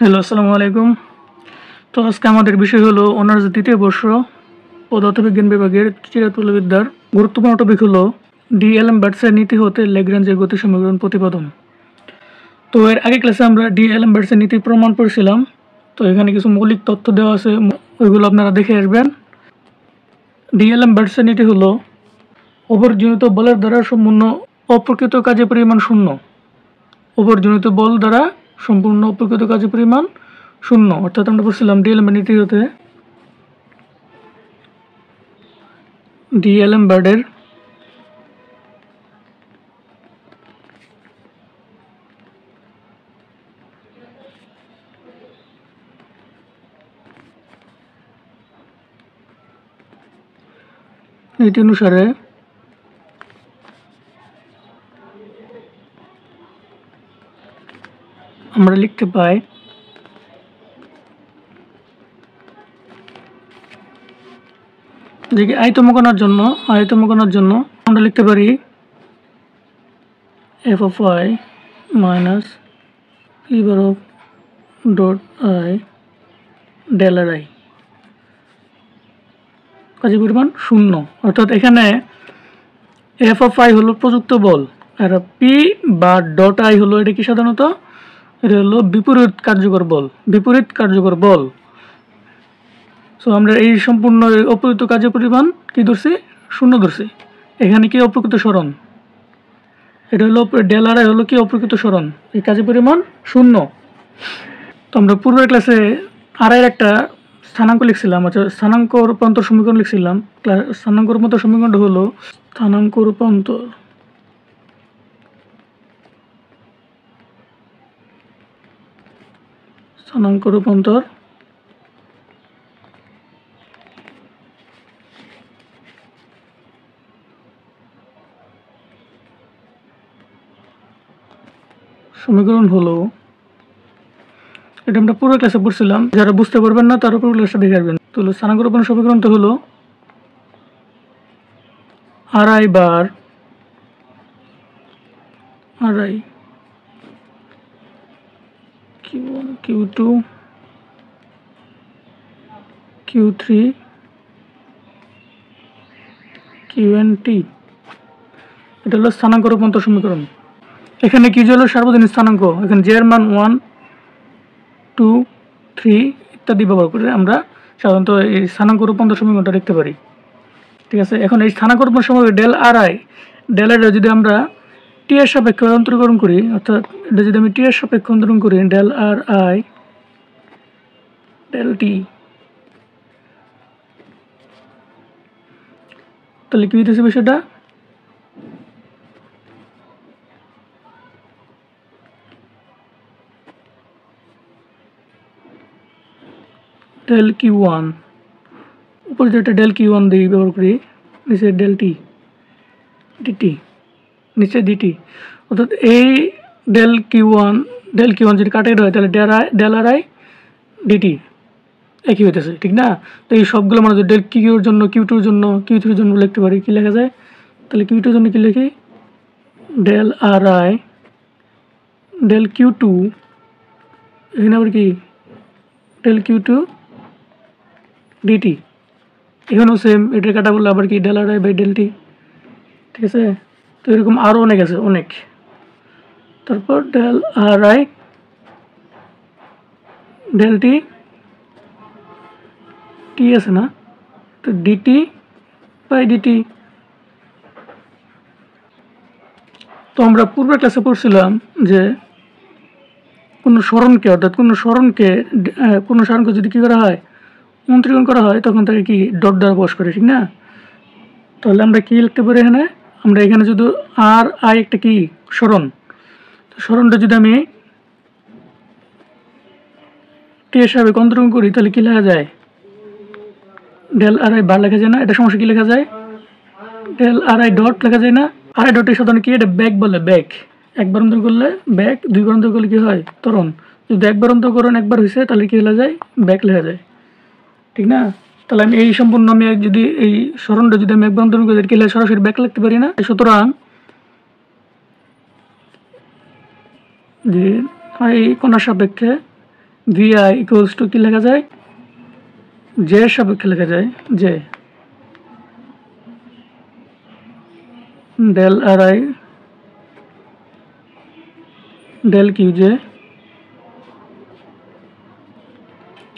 Hello, আসসালামু আলাইকুম। তো আজকে আমাদের বিষয় হলো অনার্স দ্বিতীয় বর্ষ পদার্থবিজ্ঞান বিভাগের চিরাতুল্যবিদ্যার গুরুত্বপূর্ণ টপিক হলো ডি.এলএমবার্টসের নীতি হতে ল্যাগ্রাঞ্জের গতি সমীকরণ প্রতিপাদন। তো এর আগে ক্লাসে আমরা ডি.এলএমবার্টসের নীতি প্রমাণ করেছিলাম। তো এখানে কিছু মৌলিক তথ্য দেওয়া আছে, ওইগুলো আপনারা দেখে আসবেন। ডি.এলএমবার্টসের নীতি হলো অপরজনিত বলের দ্বারা সম্পূর্ণ অপ্রকৃত কাজের পরিমাণ শূন্য। অপরজনিত বল দ্বারা সম্পূর্ণ অপ্রকৃত কাজের পরিমাণ শূন্য। অর্থাৎ আমরা বলছিলাম ডিএলএম নীতি হতে ডি.এলএমবার্টের নীতি অনুসারে আমরা লিখতে পাই যে আয়তমকোণের জন্য আমরা লিখতে পারি F of I minus P bar of dot I del R I কাজের পরিমাণ শূন্য। অর্থাৎ এখানে এফ অফ আই হলো প্রযুক্ত বল, আর পি বা ডট আই হলো এটা কি সাধারণত এটা হলো বিপরীত কার্যকর বল। সো আমরা এই সম্পূর্ণ অপ্রকৃত কাজের পরিমাণ কি ধরছি, শূন্য ধরছি। এখানে কি অপ্রকৃত সরণ, এটা হলো ডেল আর আই হলো কি অপ্রকৃত সরণ, এই কাজের পরিমাণ শূন্য। তো আমরা পূর্বের ক্লাসে আর এর একটা স্থানাঙ্ক লিখছিলাম, আচ্ছা স্থানাঙ্ক রূপান্তর সমীকরণ লিখছিলাম। স্থানাঙ্ক রূপান্তর সমীকরণটা হলো স্থানাঙ্ক রূপান্তর সমীকরণ হলো, এটা আমরা পুরো ক্লাসে পড়ছিলাম, যারা বুঝতে পারবেন না তার উপর ক্লাসটা দেখে আসবেন। তো স্থানাঙ্ক রূপান্তর সমীকরণটা হলো আর I bar R I Q1 Q2 Q3 Qn/T, এটা হলো স্থানাঙ্ক রূপান্তর সমীকরণ। এখানে কি হলো সার্বজনীন স্থানাঙ্ক, এখানে জে এর মান 1 2 3 ইত্যাদি ব্যবহার করে আমরা সাধারণত এই স্থানাঙ্ক রূপান্তর সমীকরণটা লিখতে পারি। ঠিক আছে, এখন এই স্থানাঙ্ক রূপান্তর সমীকরণ ডেল আর আই যদি আমরা টি এর সাপেক্ষে অন্তরীকরণ করি, অর্থাৎ এটা যদি আমি টি এর সাপেক্ষে অন্তরীকরণ করি del R I del T, তাহলে কি হইতেছে বিষয়টা, ডেল Q1 উপরে যেটা ডেল Q1 দিয়ে ব্যবহার করি, নিচে ডেল টি ডিটি, নিচে ডিটি। অর্থাৎ এই ডেল Q1 যদি কাটাইড হয় তাহলে ডেল আর আই ডিটি একই হইতেছে, ঠিক না? তো এই সবগুলো মানে ডেল কিউর জন্য Q2-র জন্য Q3-র জন্য লিখতে পারি, কি লেখা যায় তাহলে Q2-র জন্য কি লিখি, del R I del Q2, এখানে আবার কি ডেল Q2 ডিটি, এখানেও সেম, এটার কাটা বললে আবার কি del R I by del T. ঠিক আছে, তো এরকম আরও অনেক আছে, অনেক। তারপর del R I del T T আছে না, তো ডিটি বাই ডিটি। তো আমরা পূর্বের ক্লাসে পড়ছিলাম যে কোনো সরণকে যদি কী করা হয়, অন্তরীকরণ করা হয়, তখন তাকে কি ডট দ্বারা প্রকাশ করে, ঠিক না? তাহলে আমরা কি লিখতে পারি এখানে, আমরা এখানে যদি আর আই একটা কি সরণ, তো সরণটা যদি আমি টি এর সাপেক্ষে অন্তরীকরণ করি তাহলে কি লেখা যায়, ডেল আর আই বার লেখা যায় না, এটা সমস্যা কি লেখা যায়, ডেল আর আই ডট লেখা যায় না। আর আই ডটের সাধারণত কি এটা ব্যাক বলে, ব্যাক একবার অন্তরণ করলে ব্যাক, দুইবার অন্তরণ করলে কি হয় ত্বরণ। যদি একবার অন্তরকরণ একবার হয়েছে তাহলে কি লেখা যায়, ব্যাক লেখা যায়, ঠিক না? তাহলে আমি এই সম্পূর্ণ আমি যদি এই সরণটা যদি আমি একবার অন্তরণ করি কি লেখা, সরাসরি ব্যাক লিখতে পারি না। সুতরাং যে এই কণার সাপেক্ষে VI ইকুয়ালস টু কি লেখা যায়, জে এর সাপেক্ষে লেখা যায় যে del R I del Q J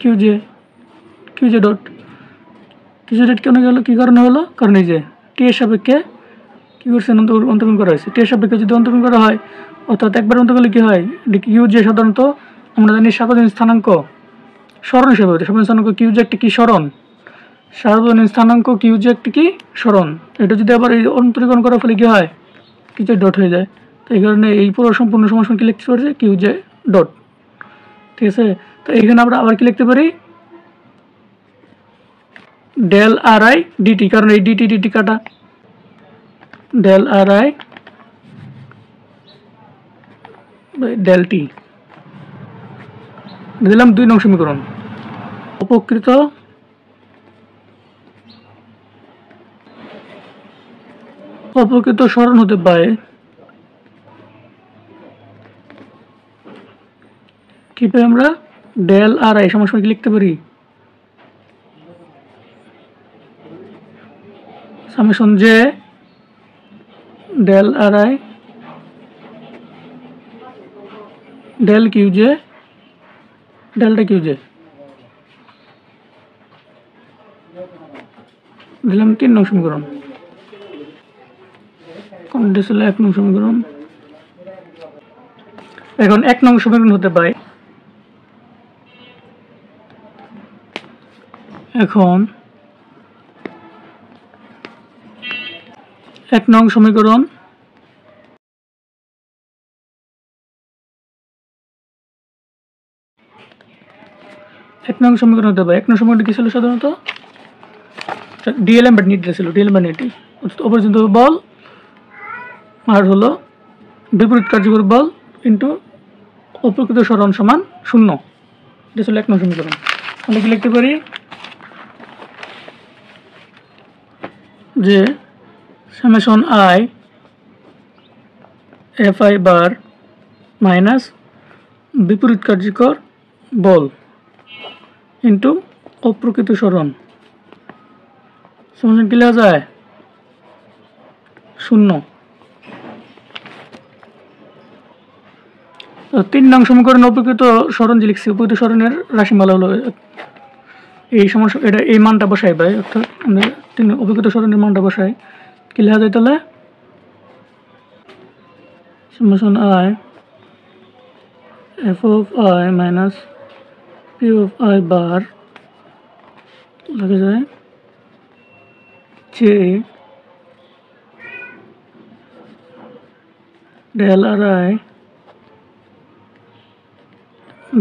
Q J dot Q J dot কেন গেল, কী কারণে হলো, কারণ এই যে টি এর সাপেক্ষে কী করছে অন্তর্গণ করা হয়েছে। টি এর সাপেক্ষে যদি অন্তর্গণ করা হয় অর্থাৎ একবার অন্তর করলে কী হয়, কিউজে সাধারণত আমরা জানি সার্বজনীন স্থানাঙ্ক স্মরণ হিসেবে হতো। সার্বজনীন স্থানাঙ্ক কিউজে একটি কি স্মরণ, সার্বজনীন স্থানাঙ্ক কিউজে একটি কি স্মরণ। এটা যদি আবার এই অন্তরীকরণ করার ফলে কী হয়, কিউজে ডট হয়ে যায়। তো এই কারণে এই পুরো সম্পূর্ণ সমাসন কি লিখতে পারছে, কিউজে ডট। ঠিক আছে, তো এইখানে আমরা আবার কি লিখতে পারি, ডেল আর আই ডিটি, কারণ এই ডিটি ডিটি কাটা, del R I del T দিলাম 2 নং সমীকরণ। অপকৃত স্মরণ হতে পারে কি পাই আমরা, ডেল আর আই সমান কি লিখতে পারি, summation J del R I del Q J delta Q J দিলাম 3 নং সমীকরণ। কোনটা ছিল 1 নং সমীকরণ। এখন 1 নং সমীকরণ হতে পারে, এখন 1 নং সমীকরণ হতে পারে। 1 নং সমীকরণ কি ছিল সাধারণত, ডিএলএম বাই নিটি ছিল, ডিএলএম বাই নিটি অপরিচিত বল আর হলো বিপরীত কার্যকর বল ইন্টু অপ্রকৃত স্মরণ সমান 0। এটা ছিল 1 নং সমীকরণ। আমরা কি লিখতে পারি যে summation I F I bar minus বিপরীত কার্যকর বল ইন্টু অপ্রকৃত স্মরণ সমান কি লেখা যায় 0। 3 নং সমীকরণ অপ্রকৃত স্মরণ যে লিখছি, অপ্রকৃত স্মরণের রাশিমালা হলো এই সমস্যা, এটা এই মানটা বসাই ভাই, অর্থাৎ আমরা অপ্রকৃত স্মরণের মানটা বসাই, কি লেখা যায় তাহলে summation I F of I minus P of I bar লেখা যায় যে del R I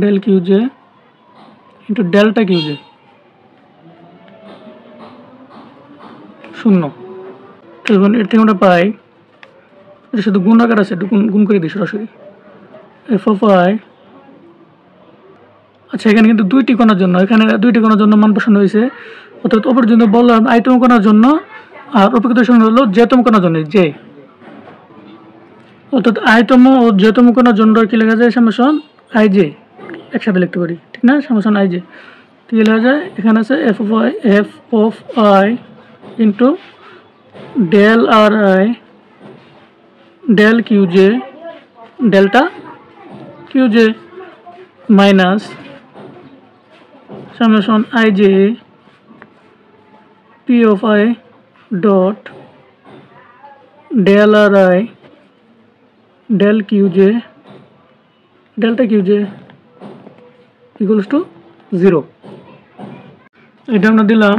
del Q J into delta Q J 0। এবং এর থেকে আমরা পাই, এটা শুধু গুণ আকার আছে, একটু গুণ করে দিই সরাসরি, এফ অফ আই। আচ্ছা, এখানে কিন্তু 2টি কোণার জন্য, এখানে 2টি কোণার জন্য মান বসানো হয়েছে, অর্থাৎ অপরজন্য বললাম আইতম কোণার জন্য আর অপেক্ষিত সময় হলো জেতম কোণার জন্য জে, অর্থাৎ আইতম ও জেতম কোণার জন্য কি লেখা যায় সামেশন আই জে, একসাথে লিখতে পারি, ঠিক না, সামেশন আই জে কি লেখা যায়, এখানে আছে F of I into del R I del Q J delta Q J minus summation I J P of I dot del R I del Q J delta Q J equals to 0। এটা আমরা দিলাম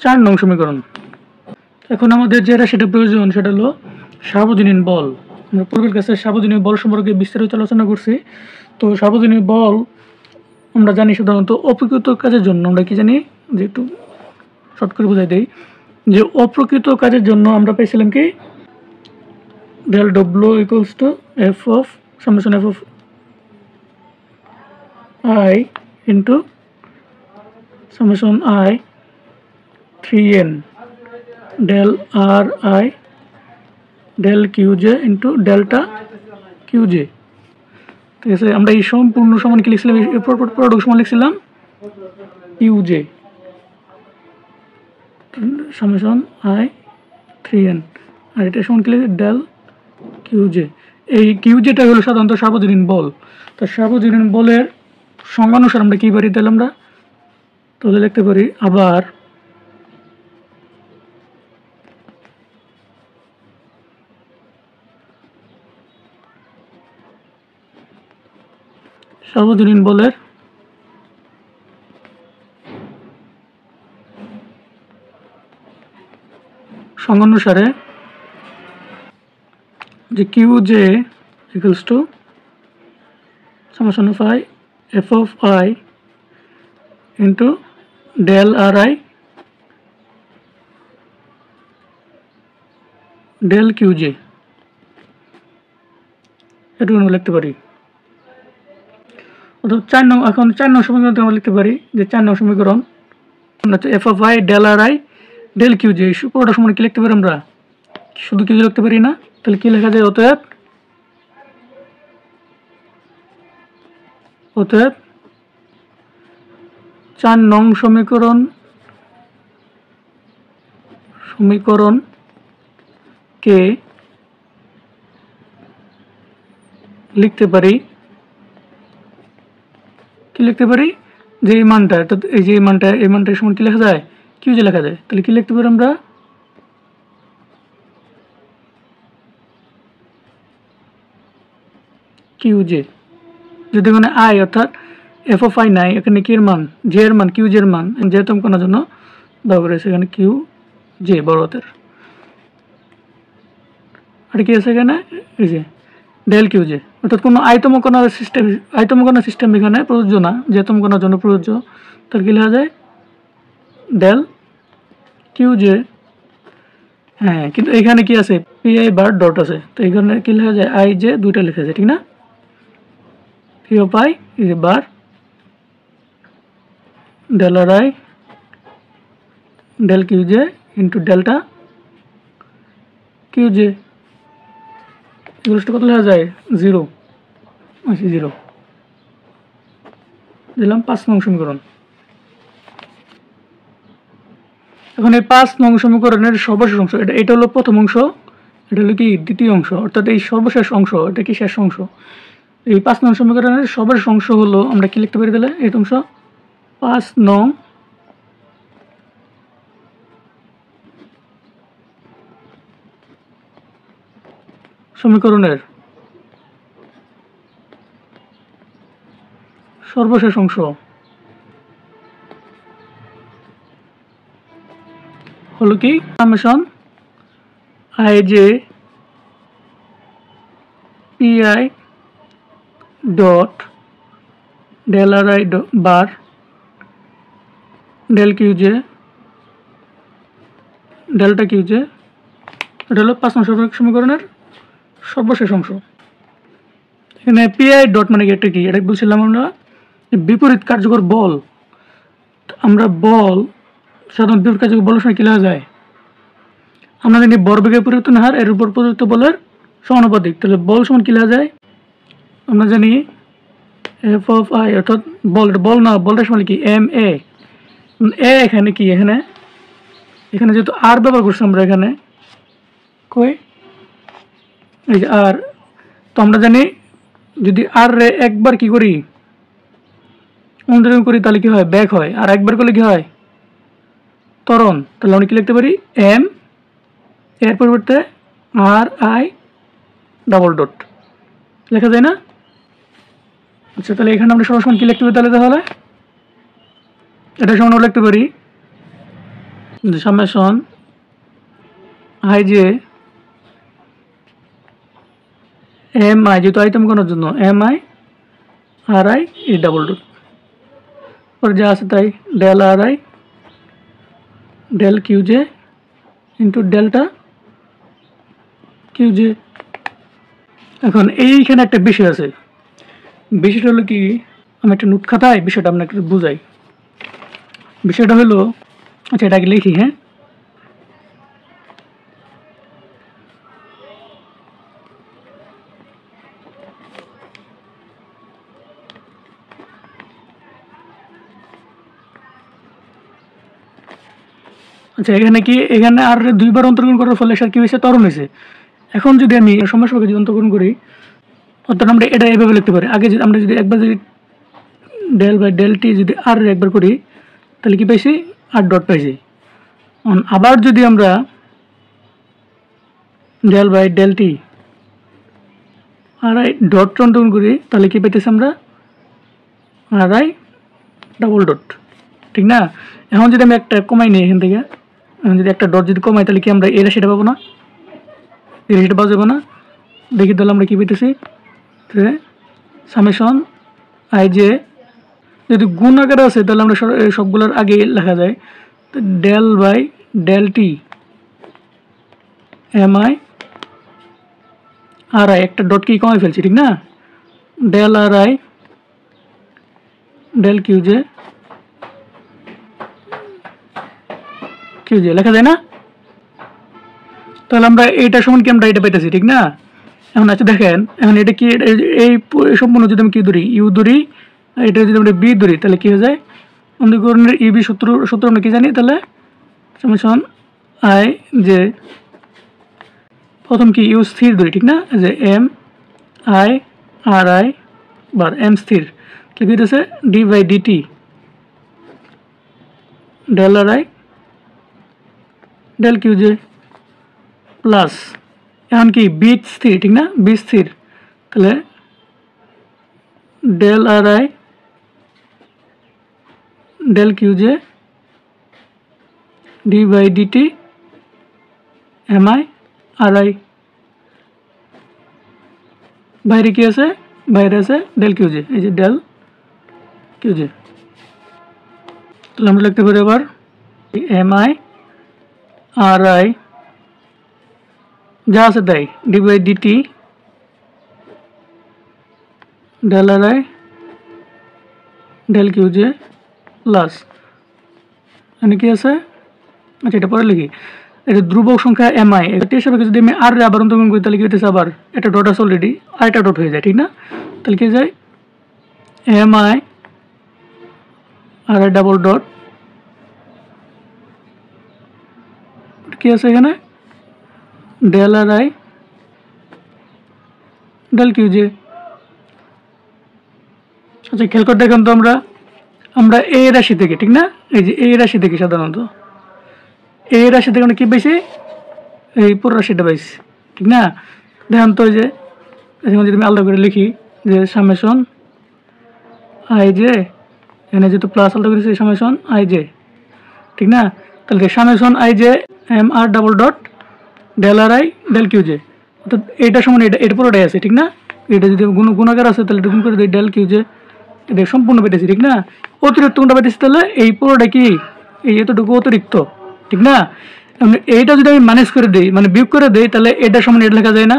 4 নং সমীকরণ। এখন আমাদের যেটা সেটা প্রয়োজন সেটা হলো সার্বজনীন বল। আমরা পূর্বের কাছে সার্বজনীন বল সম্পর্কে বিস্তারিত আলোচনা করছি। তো সার্বজনীন বল আমরা জানি সাধারণত অপ্রকৃত কাজের জন্য, আমরা কি জানি যে একটু শর্ট করে বোঝাই দেই, যে অপ্রকৃত কাজের জন্য আমরা পেয়েছিলাম কি del W equals to F of summation F of I into summation I 3n del R I del Q J into delta Q J ঠিক আছে, আমরা এই সম্পূর্ণ সমান কি লিখছিলাম, এই প্রোডাক্ট সমান লিখছিলাম কিউজে সামেশন আই 3n, আর এটা সমান কি লিখে ডেল কিউজে। এই কিউজেটা হলো সাধারণত সার্বজনীন বল। তো সার্বজনীন বলের সংজ্ঞানুসার আমরা কী পারি, তাহলে আমরা তাহলে লিখতে পারি আবার সার্বজনীন বলের সংজ্ঞানুসারে যে Q J equals to summation of I F of I into del R I del Q J, এটুকু আমরা লিখতে পারি। অর্থাৎ এখন 4 নং সমীকরণ আমরা লিখতে পারি যে 4 নং সমীকরণ F of I del R I del Q J, পুরোটা সময় কি লিখতে পারি আমরা, শুধু কিউ লিখতে পারি না, তাহলে কি লেখা যায়, অতএব 4 নং সমীকরণকে লিখতে পারি, কি লিখতে পারি, যে এই মানটা, এই যে এই মানটার সমান কি লেখা যায়, কিউ জে লেখা যায়। তাহলে কি লিখতে পারি আমরা, কিউ জে। যদি মানে আই অর্থাৎ এফ অফ আই নাই, এখানে কি এর মান, জে এর মান, কিউ জে এর মান যেহেতু করার জন্য ব্যবহার হয়েছে এখানে কিউ জে বড় হাতের। আর কি আছে এখানে, এই যে ডেল কিউ জে, অর্থাৎ কোনো আয়তমকোণার সিস্টেম এখানে প্রযোজ্য না, যেহেতু কোণার জন্য প্রযোজ্য, তার কি লেখা যায় ডেল কিউ জে। হ্যাঁ, কিন্তু এখানে কি আছে, পি আই বার ডট আছে, তো এখানে কি লেখা যায় আই জে, দুইটা লেখা যায়, ঠিক না, পি অফ আই এই যে বার del R I del Q J into delta Q J, এগুলো কত লেখা যায় 0, আচ্ছা 0 দিলাম 5 নং সমীকরণ। এখন এই 5 নং সমীকরণের সর্বশেষ অংশ, এটা হলো প্রথম অংশ, এটা হলো কি দ্বিতীয় অংশ, অর্থাৎ এই সর্বশেষ অংশ, এটা কি শেষ অংশ। এই 5 নং সমীকরণের সর্বশেষ অংশ হলো, আমরা কি লিখতে পারি তাহলে, এই অংশ 5 নং সমীকরণের সর্বশেষ অংশ হলো কি summation I J P I dot del R I bar del Q J delta Q J, এটা হলো 5 নং সমীকরণের সর্বশেষ অংশ। এখানে পিআই ডট মানে এটা কি, এটা বলছিলাম আমরা বিপরীত কার্যকর বল। আমরা বল সাধারণত বিপরীত কার্যকর বলের সময় কি লেখা যায়, আমরা জানি ভরবেগের পরিবর্তন হার এর উপর প্রযুক্ত বলের সমানুপাতিক, তাহলে বল সমান কি লেখা যায়, আমরা জানি এফ অফ আই, অর্থাৎ বল না, বলটার সমান কি এম এ, এখানে কি, এখানে যেহেতু আর ব্যবহার করছি আমরা, এখানে কই এই যে আর, তো আমরা জানি যদি আর রে একবার কি করি অনুসরণ করি তাহলে কি হয়, ব্যাক হয়, আর একবার করলে কি হয় ত্বরণ, তাহলে আমরা কি লিখতে পারি এম এর পরিবর্তে আর আই ডাবল ডট লেখা যায় না। আচ্ছা, তাহলে এখানে আমরা সরাসরি কি লিখতে পারি তাহলে এটা সমান লিখতে পারি summation I J M I, যেহেতু আইটেম করার জন্য এম আই আর আই এই ডাবল ডট, পরে যা আছে তাই del R I del Q J into delta Q J. এখন এইখানে একটা বিষয় আছে, বিষয়টা হলো কি, আমি একটা নোট খাতায় বিষয়টা আপনাকে বুঝাই। বিষয়টা হলো, আচ্ছা এটাকে লিখি, হ্যাঁ, আচ্ছা এখানে কি এখানে আর দুইবার অন্তর্গ্রহণ করার ফলে কি হয়েছে, ত্বরণ হয়েছে। এখন যদি আমি সমস্যাকে যদি অন্তর্গ্রহণ করি, অর্থাৎ আমরা এটা এভাবে লিখতে পারি। আগে যদি আমরা যদি একবার যদি ডেল বাই ডেল টি যদি আর একবার করি তাহলে কি পাইছি, আর ডট পাইছি। আবার যদি আমরা del by del T R I dot অন্তর্গ্রহণ করি তাহলে কি পাইতেছি আমরা, আর আই ডাবল ডট, ঠিক না। এখন যদি আমি একটা কমাই নিই এখান থেকে, যদি একটা ডট যদি কমাই তাহলে কি আমরা এই রাশিটা পাবো না, এই রাশিটা পাওয়া যাবে না। দেখি তাহলে আমরা কী পেতেছি, সামেশন আই জে, যদি গুণ আকারে আছে তাহলে আমরা সবগুলোর আগে লেখা যায় del by del T M I R I, একটা ডট কি কমাই ফেলছি, ঠিক না। Del R I del Q J Q J লেখা যায় না। তাহলে আমরা এইটা সমান কি আমরা এটা পাইতেছি, ঠিক না। এখন আচ্ছা দেখেন, এখন এটা কি এই সম্পূর্ণ যদি আমি কি ধরি, ইউ ধরি, এটা যদি আমরা বি ধরি তাহলে কি হয়ে যায়, অন্তর্গ্রহণের ইবি সূত্র আমরা কি জানি, তাহলে সামেশন আই যে প্রথম কি ইউ স্থির ধরি, ঠিক না, যে M I R I bar M স্থির, কি দিতেছে D by D T del R I del Q J plus, এখন কি বি স্থির, ঠিক না, বি স্থির, তাহলে del R I del Q J D by D T M I R I, বাইরে কি আছে, বাইরে আছে ডেল কিউজে, এই যে ডেল কিউজে। তাহলে আমরা লিখতে পারি আবার এম আই আর আই যা আছে তাই D by D T del R I del Q J plus, এখানে কি আছে, আচ্ছা এটা পরে লিখি, এটা ধ্রুবক সংখ্যা এম আই, এটা হিসাবে যদি আমি আর আবার অন্তর্গ্রহণ করি তাহলে কি হইতেছে, আবার একটা ডট আছে অলরেডি, আর একটা ডট হয়ে যায়, ঠিক না। তাহলে কি যায় M I R I double dot, কি আছে এখানে del R I del Q J. আচ্ছা খেয়াল করে দেখেন তো, আমরা এই রাশি থেকে, ঠিক না, এই যে এই রাশি থেকে সাধারণত এই রাশি থেকে আমরা কী পাইছি, এই পুরো রাশিটা পাইছি, ঠিক না। দেখেন তো এই যে এখন যদি আমি আলাদা করে লিখি যে সামেশন আই জে, এখানে যেহেতু প্লাস আলাদা করেছি সামেশন আই জে, ঠিক না। তাহলে summation I J M R double dot del R I del Q J, অর্থাৎ এইটা সমান এটা পুরোটাই আছে, ঠিক না। এটা যদি গুণাকার আছে তাহলে এটা গুণ করে দিই ডেল কিউজে, এটা সম্পূর্ণ পেতেছি, ঠিক না। অতিরিক্ত কোনটা পেতেছি তাহলে এই পুরোটা কি, এই এতটুকু অতিরিক্ত, ঠিক না। এইটা যদি আমি মাইনাস করে দিই, মানে বিয়োগ করে দিই, তাহলে এটা সমান এটা লেখা যায় না,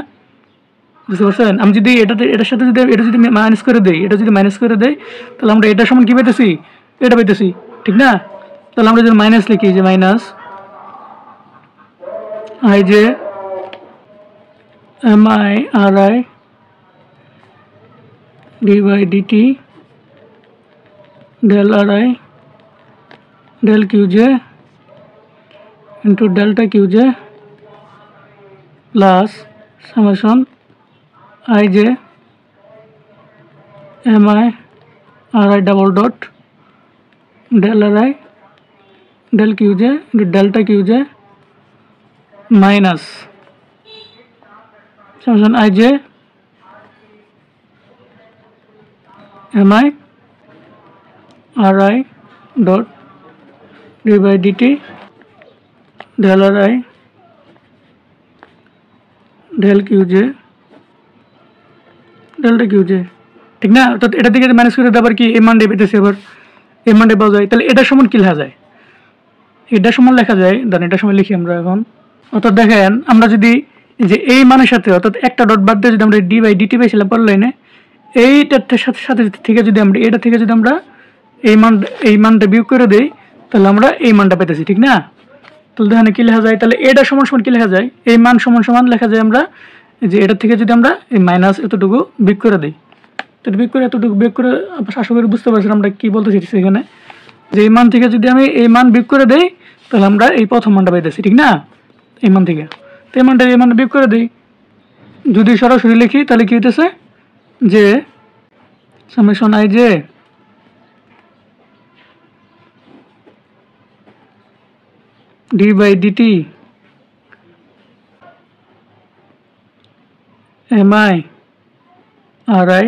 বুঝতে পারছেন। আমি যদি এটার সাথে যদি এটা যদি মাইনাস করে দিই, এটা যদি মাইনাস করে দেয় তাহলে আমরা এটা সমান কী পেতেছি, এটা পেতেছি, ঠিক না। তাহলে আমরা যদি মাইনাস লিখি যে minus I J M I R I D by D T del R I del Q J into delta Q J plus summation I J M I R I double dot del R I del Q J into delta Q J minus summation I J M I R I dot D by D T del R I del Q J delta Q J, ঠিক না। অর্থাৎ এটা থেকে manage করে আবার কি M Monday পেতেছি, আবার M Monday পাওয়া যায়। তাহলে এটা সমান কি লেখা যায়, এটা সমান লেখা যায়, দেন এটা সময় লিখি আমরা এখন। অর্থাৎ দেখেন আমরা যদি যে এই মানের সাথে, অর্থাৎ একটা ডট বাদ দিয়ে যদি আমরা ডি বাই ডিটি পেয়েছিলাম পরের লাইনে, এইটার সাথে সাথে থেকে যদি আমরা এটা থেকে যদি আমরা এই মানটা বিয়োগ করে দিই তাহলে আমরা এই মানটা পেতেছি, ঠিক না। তাহলে দেখেন কী লেখা যায়, তাহলে এটা সমান সমান কী লেখা যায়, এই মান সমান সমান লেখা যায় আমরা যে এটা থেকে যদি আমরা এই মাইনাস এতটুকু বিয়োগ করে দিই, তো বিয়োগ করে এতটুকু বিয়োগ করে আশা করি বুঝতে পারছেন আমরা কী বলতে চাইছি এখানে, যে এই মান থেকে যদি আমি এই মান বিয়োগ করে দেই তাহলে আমরা এই প্রথম মানটা পাইতেছি, ঠিক না? এই মান থেকে তো এই মানটা বিয়োগ করে দিই। যদি সরাসরি লিখি তাহলে কি হইতেছে যে summation I J D by D T M I R I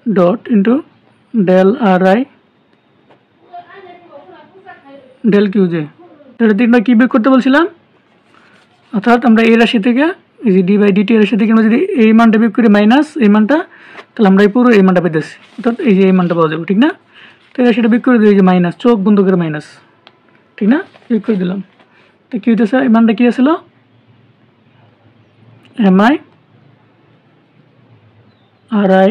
dot into del R I del Q J. এটা তিনটা কী বিয়োগ করতে বলছিলাম, অর্থাৎ আমরা এই রাশি থেকে এই যে ডি বাই ডিটি রাশি থেকে আমরা যদি এই মানটা বিয়োগ করি মাইনাস এই মানটা, তাহলে আমরা এই পুরো এই মানটা পেতেছি, অর্থাৎ এই যে এই মানটা পাওয়া যাবে, ঠিক না? তো এই রাশিটা বিয়োগ করে দিই, এই যে মাইনাস, চোখ বন্ধ করে মাইনাস, ঠিক না? বিয়োগ করে দিলাম। তো কী হইতেছে, এই মানটা কী আসলো, M I R I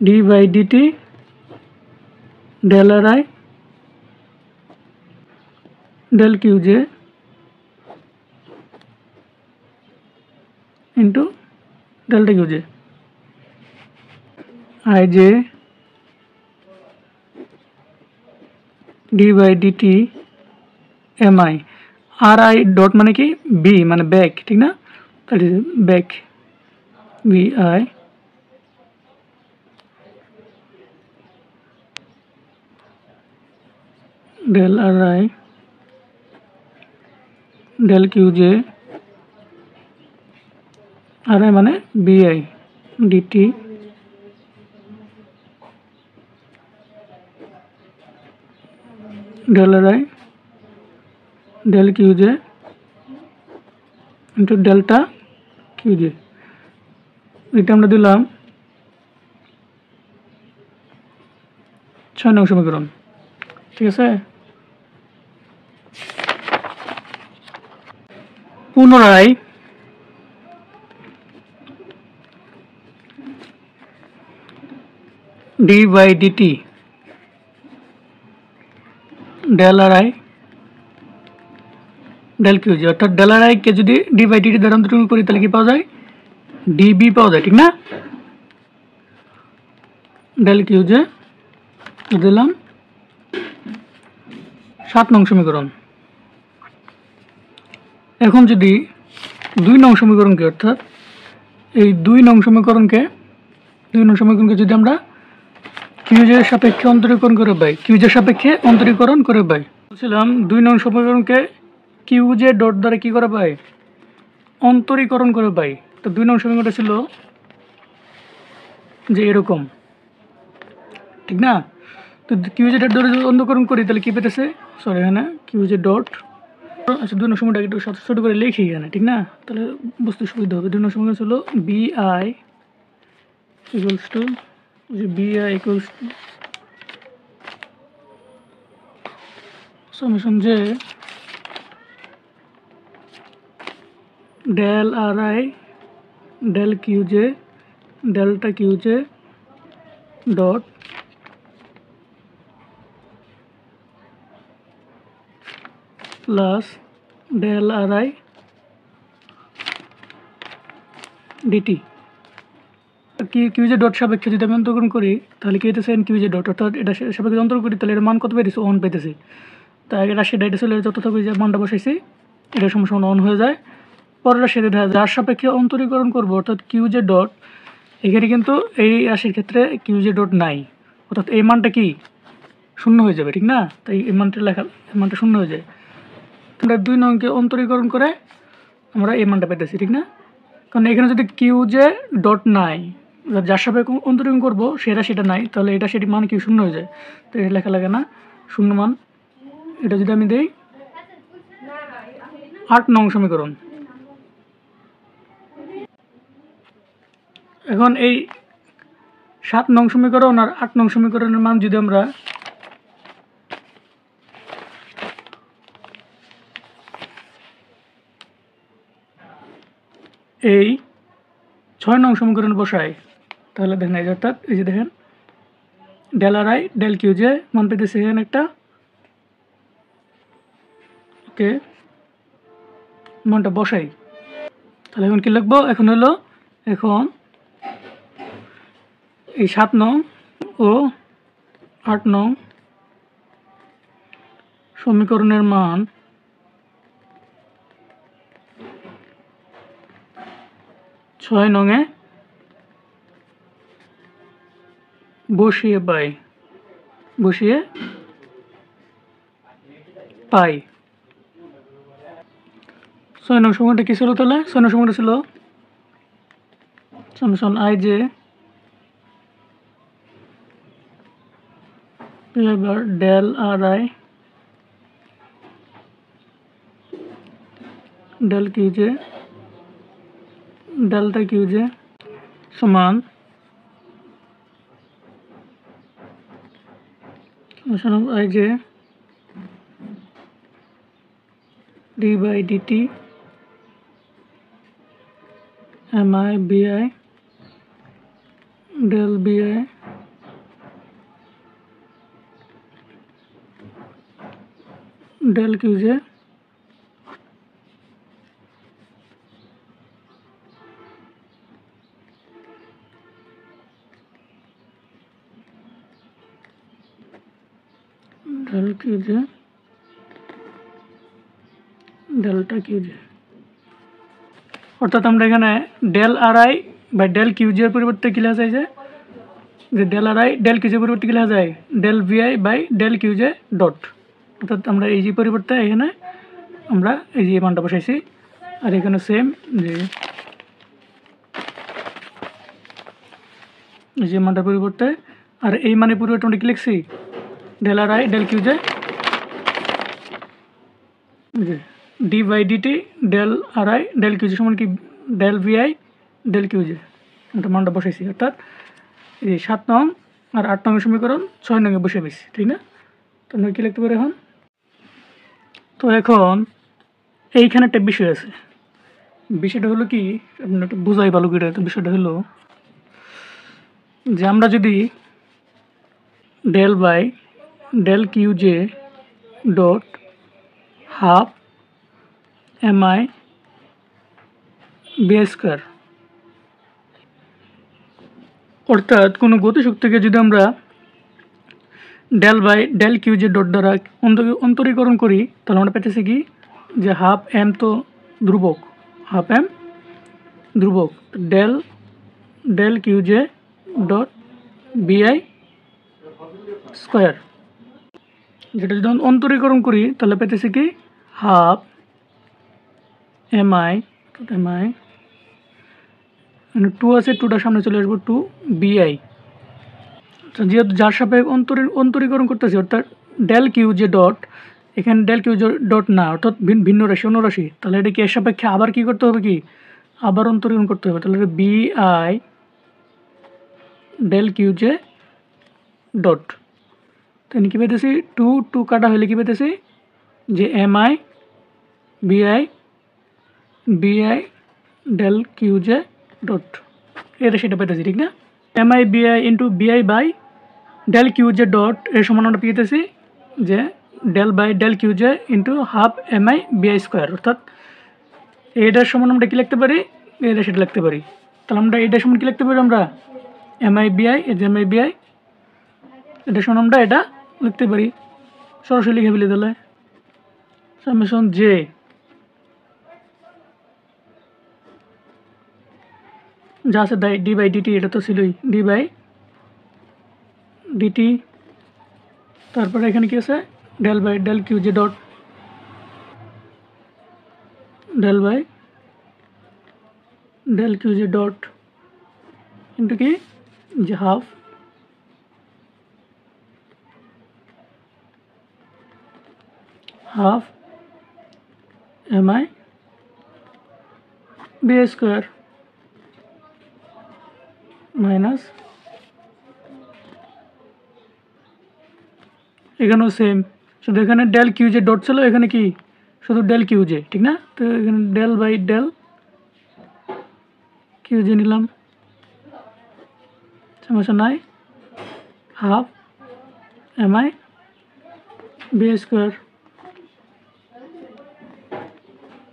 D by D T del R I del Q J into delta Q J I J D by D T M I R I dot माने कि बी माने बैक, ठीक ना? That is back B I del R I del Q J R I মানে B I D T del R I del Q J into delta Q J. এটা আমরা দিলাম 6 নং সমীকরণ, ঠিক আছে? পুনরায় D by D T del R I del Q J, অর্থাৎ डेल आर आई के যদি डी बाई डी टी দ্বারা অন্তরীকরণ করি তাহলে কি পাওয়া যায়, ডিবি পাওয়া যায়, ঠিক না? डेल কিউ জে দিলাম 7 নং সমীকরণ। এখন যদি 2 নং সমীকরণকে, অর্থাৎ এই 2 নং সমীকরণকে যদি আমরা কিউজের সাপেক্ষে অন্তরীকরণ করে পাই, কিউজের সাপেক্ষে অন্তরীকরণ করে পাই, বলছিলাম 2 নং সমীকরণকে কিউজে ডট দ্বারা কি করে পাই, অন্তরীকরণ করে পাই। তো 2 নং সমীকরণটা ছিল যে এরকম, ঠিক না? তো কিউজে ডট দ্বারা যদি অন্তরীকরণ করি তাহলে কি পেতেছে, সরি এখানে কিউজে ডট, আচ্ছা 2 নং সমীকরণটা একটু ছোট করে লিখি এখানে, ঠিক না? তাহলে বুঝতে সুবিধা হবে। 2 নং সমীকরণ ছিল B I equals to BI equals summation J del RI del QJ delta QJ dot plus del RI DT Q J dot সাপেক্ষে যদি আমি অন্তরীকরণ করি তাহলে কি হইতেছে, এন কিউজে ডট, অর্থাৎ এটা সাপেক্ষে অন্তরীকরণ করি তাহলে এর মান কত পেয়েছে, 1 পেতেছি। তাই রাশিটা এটা ছিল যত থাকবে যে মানটা বসাইছি এটা সমান 1 হয়ে যায়। পরের রাশিতে দেখা যায় যার সাপেক্ষে অন্তরীকরণ করবো, অর্থাৎ কিউজে ডট, এখানে কিন্তু এই রাশির ক্ষেত্রে কিউজে ডট নাই, অর্থাৎ এই মানটা কি 0 হয়ে যাবে, ঠিক না? তাই এই মানটা এই মানটা 0 হয়ে যায়। আমরা 2 নংকে অন্তরীকরণ করে আমরা এই মানটা পেতেছি, ঠিক না? কারণ এখানে যদি কিউজে ডট নাই, যার সাপেক্ষে অন্তরীকরণ করবো সেটা নাই, তাহলে এটা সেটি মান কি 0 হয়ে যায়। তো এটা লেখা লাগে না, 0 মান। এটা যদি আমি দেই 8 নং সমীকরণ। এখন এই 7 নং সমীকরণ আর 8 নং সমীকরণের মান যদি আমরা এই 6 নং সমীকরণ বসাই তাহলে দেখেন, এই অর্থাৎ এই যে দেখেন del R I del Q J মান পেতেছি এখানে একটা, ওকে মানটা বসাই। তাহলে এখন কি লিখবো, এখন হলো এখন এই 7 নং ও 8 নং সমীকরণের মান ছয় নংয়ে বসিয়ে পাই 6 নং সমীকরণটা কি ছিল তাহলে? 6 নং সমীকরণটা ছিল সামেশন i j এবার del R I del Q J delta Q J সমান summation of i j d by dt mi bi del bi del qj del qj delta Q J. অর্থাৎ আমরা এখানে ডেল আর আই বা del কিউজের পরিবর্তে কি লেখা যায় যে ডেল আর আই ডেল কিউজের পরিবর্তে কি লেখা যায় del V I by del Q J dot. অর্থাৎ আমরা এই যে পরিবর্তে এখানে আমরা এই যে মানটা বসাইছি আর এখানে সেম যে মানটার পরিবর্তে আর এই মানের পরিবর্তে আমরা কি লিখছি del R I del Q J D by D T del R I del Q J সমান কি ডেল ভিআই ডেল কিউজে একটা মানটা বসাইছি। অর্থাৎ এই 7 নং আর 8 নং সমীকরণ 6 নংয়ে বসে পেয়েছি, ঠিক না? তো আমরা কী লিখতে পারি এখন? তো এখন এইখানে একটা বিষয় আছে, বিষয়টা হলো কি আপনার একটু বোঝাই ভালো করে। তো বিষয়টা হলো যে আমরা যদি del by del Q J dot half mi bi square, অর্থাৎ কোনো গতিশক্তিকে যদি আমরা del by del Q J dot দ্বারা অন্তরীকরণ করি তাহলে আমরা পেতেছি কি যে হাফ এম তো ধ্রুবক, হাফ এম ধ্রুবক del del Q J dot B I square, যেটা যদি অন্তরীকরণ করি তাহলে পেতেছি কি হাফ এমআই এমআই মানে 2 আছে, 2টার সামনে চলে আসবো 2 বিআই। যেহেতু যার সাপেক্ষে অন্তরীকরণ করতেছি অর্থাৎ ডেল কিউ যে ডট, এখানে ডেল কিউ ডট না অর্থাৎ ভিন্ন রাশি অন্য রাশি, তাহলে এটা কি এর সাপেক্ষে আবার কি করতে হবে কি আবার অন্তরীকরণ করতে হবে। তাহলে বিআই ডেল কিউ যে ডট, তো কি পেতেছি 2 2 কাটা হলে কি পেতেছি যে এমআই বিআই বিআই ডেল কিউ জে ডট, এটা সেটা পেতেছি, ঠিক না? MI b i into b i by del Q j dot এর সমান আমরা পেতেছি যে del by del Q J into half m i b i square. অর্থাৎ এইটার সমান আমরা কী লিখতে পারি এটা সেটা লিখতে পারি। তাহলে আমরা এইটার সমান কী লিখতে পারি আমরা এমআই বিআই এই যে এমআই বিআই এটার সমান আমরা এটা লিখতে পারি, সরাসরি লিখে ফেলি তাহলে সামেশন জে যা আছে ডি বাই ডিটি, এটা তো ছিলই ডি বাই ডিটি, তারপরে এখানে কি আছে del by del Q j dot del by del Q j dot into কি যে half m i b square minus এখানেও সেম, শুধু এখানে ডেল কিউজে ডট ছিল, এখানে কি শুধু ডেল কিউজে, ঠিক না? তো এখানে ডেল বাই ডেল কিউজে নিলাম, সমস্যা নাই, হাফ এমআই বি স্কোয়ার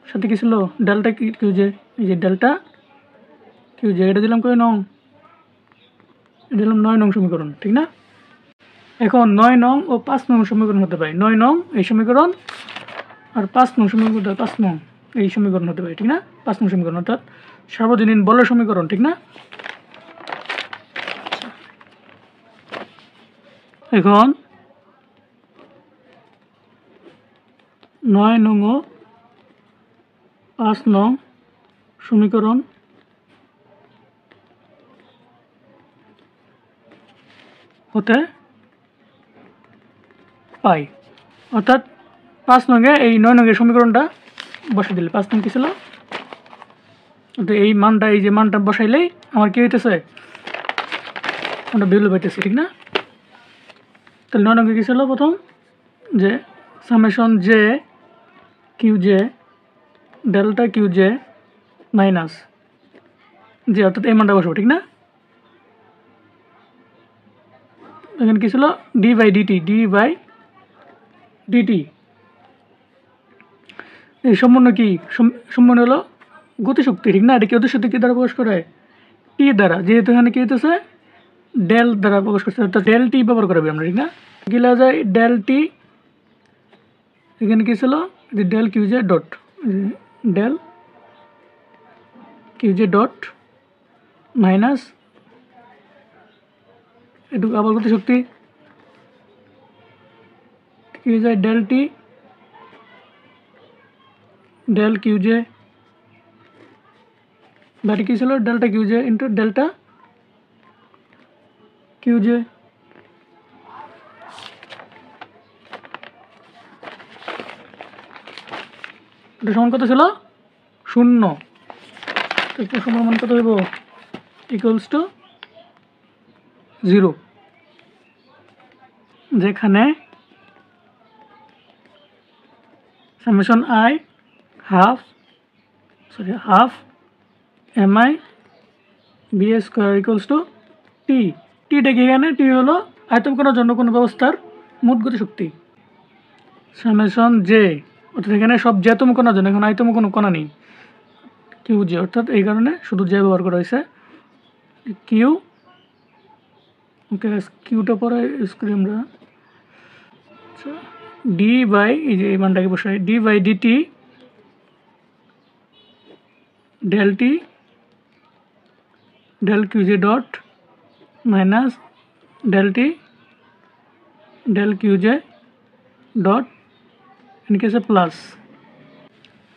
সাথে কি ছিল ডেল্টা কিউজে, এই যে ডেল্টা কিউজে, এটা দিলাম কই নং এটা হলো 9 নং সমীকরণ, ঠিক না? এখন 9 নং ও 5 নং সমীকরণ হতে পারে। 9 নং এই সমীকরণ আর 5 নং সমীকরণ, 5 নং এই সমীকরণ হতে পারে, ঠিক না? 5 নং সমীকরণ অর্থাৎ সার্বজনীন বলের সমীকরণ, ঠিক না? এখন 9 নং ও 5 নং সমীকরণ হতে পাই, অর্থাৎ 5 নঙে এই 9 নঙের সমীকরণটা বসে দিলে 5 নং কি ছিল, তো এই মানটা, এই যে মানটা বসাইলেই আমার কি হইতেছে, আমরা ভ্যালু পাইতেছি, ঠিক না? তাহলে 9 নঙে কি ছিল প্রথম, যে summation j q J delta Q j minus j, অর্থাৎ এই মানটা বসবো, ঠিক না? এখানে কি ছিল, ডি বাই ডিটি এই সম্পূর্ণ কি সম্পূর্ণ হলো গতিশক্তি, ঠিক না? এটা কি গতিশক্তি কি দ্বারা প্রকাশ করে, টি দ্বারা, যেহেতু এখানে কি হইতেছে ডেল দ্বারা প্রকাশ করছে, অর্থাৎ ডেল টি ব্যবহার করবে আমরা, ঠিক না? কি লেখা যায়, ডেল টি, এখানে কি ছিল যে del Q J dot, del Q J dot minus এটুকু আবার গতিশক্তি কি হয়ে যায়, ডেল টি ডেল কিউজে, বাটি কি ছিল ডেল্টা কিউজে ইন্টু ডেল্টা কিউজে। এটা সমান কত ছিল, 0। তো সমান মান কত হইব, ইকুয়ালস টু 0, যেখানে summation I half mi B square equals to T. টিটা কি, এখানে টি হলো আয়তন করার জন্য কোনো ব্যবস্থার মোট গতিশক্তি, সামেশন জে, অর্থাৎ এখানে সব জেতম কণার জন্য, এখন আয়তম কোনো কণা নেই, কিউ জে, অর্থাৎ এই কারণে শুধু জে ব্যবহার করা হয়েছে, কিউ, ওকে কিউটা পরে ইউজ করি আমরা, আচ্ছা ডি বাই, এই যে এই মানটাকে বসাই, D by D T del T del Q J dot minus del T del Q J dot ইনকেসে প্লাস।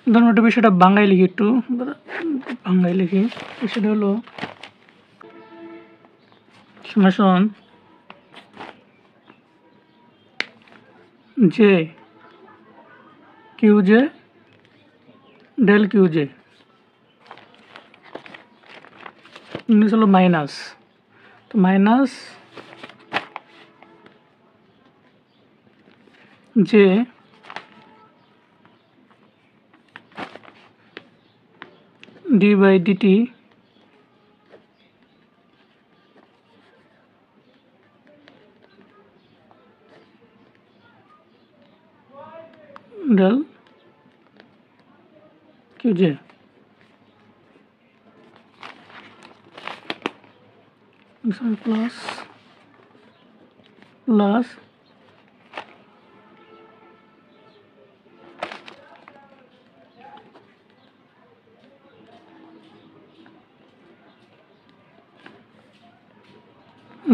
ধরুন একটা বিষয়টা বাংলায় লিখি, একটু বাংলায় লিখি, সেটা হলো summation J Q J del Q J English হলো মাইনাস, তো minus J D by D T del Q J plus plus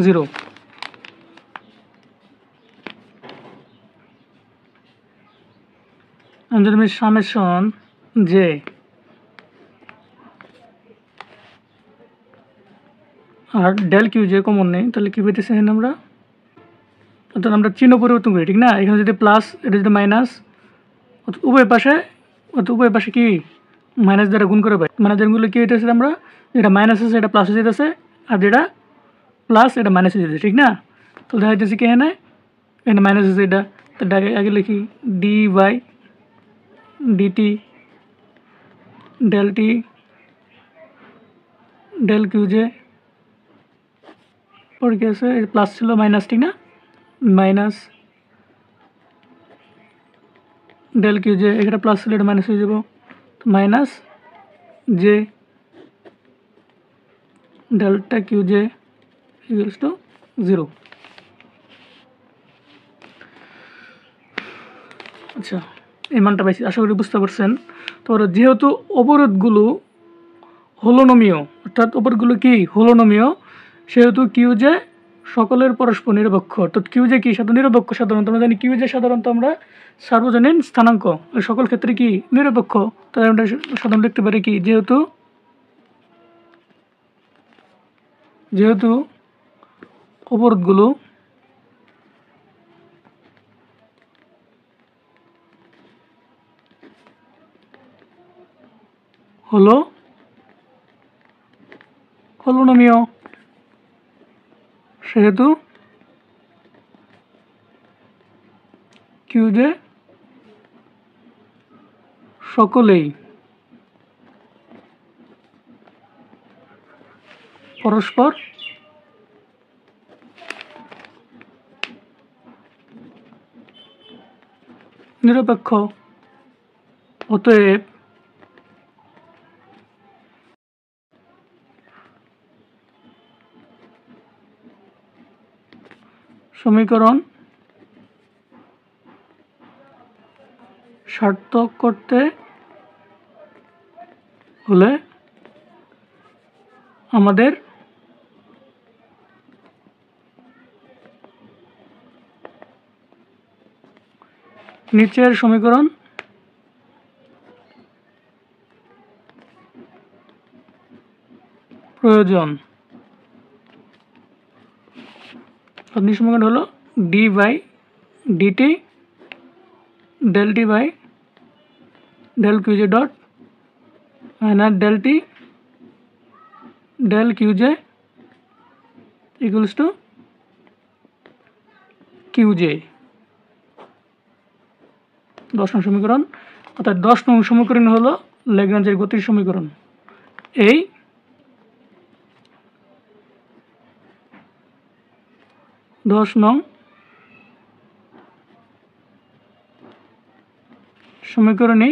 zero. যদি আমি summation J R del Q J common নেই, তাহলে কী পেতেছি এখানে আমরা, অর্থাৎ আমরা চিহ্ন পরিবর্তন করি, ঠিক না? এখানে যদি প্লাস, এটা যদি মাইনাস, উভয় পাশে কি মাইনাস দ্বারা গুণ করে পাই, মানে যেগুলো কী হইতেছে, আমরা যেটা মাইনাস আছে এটা প্লাস হয়ে যেতেছে, আর যেটা প্লাস এটা মাইনাস হয়ে যেতেছে, ঠিক না? তো দেখা যাচ্ছে কি এখানে মাইনাস আছে, এটা তো আগে লিখি D by D T del T del Q J, পরে কি আছে, প্লাস ছিল মাইনাস, ঠিক না? মাইনাস ডেল কিউজে, এখানে প্লাস ছিল এটা মাইনাস হয়ে যাব, তো minus J delta Q J equals to 0। আচ্ছা, এই মানটা পাইছি, আশা করি বুঝতে পারছেন। তারপরে যেহেতু অবরোধগুলো হোলোনমিয়, অর্থাৎ অবরোধগুলো কি হোলোনমিয়, সেহেতু কিউ জে সকলের পরস্পর নিরপেক্ষ, অর্থাৎ কিউ জে কি সাধারণ নিরপেক্ষ। সাধারণত আমরা জানি কিউ জে সাধারণত আমরা সার্বজনীন স্থানাঙ্ক, সকল ক্ষেত্রে কি নিরপেক্ষ। তাই আমরা সাধারণত লিখতে পারি কি, যেহেতু অবরোধগুলো হলো হোলোনমিয়, সেহেতু কিউ জে সকলেই পরস্পর নিরপেক্ষ। অতএব সমীকরণ সার্থক করতে হলে আমাদের নিচের সমীকরণ প্রয়োজন। আপনি সমীকরণ হলো D by D T del T by del Q J dot minus del T del Q J equals to Q J. 10 নং সমীকরণ। অর্থাৎ 10 নং সমীকরণ হলো ল্যাগ্রাঞ্জের গতির সমীকরণ। এই 10 নং সমীকরণে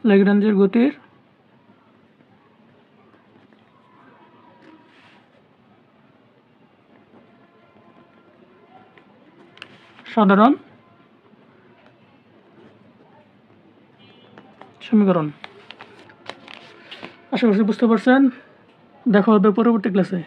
ল্যাগ্রাঞ্জের গতির সাধারণ সমীকরণ। আশা করছি বুঝতে পারছেন। দেখা হবে পরবর্তী ক্লাসে।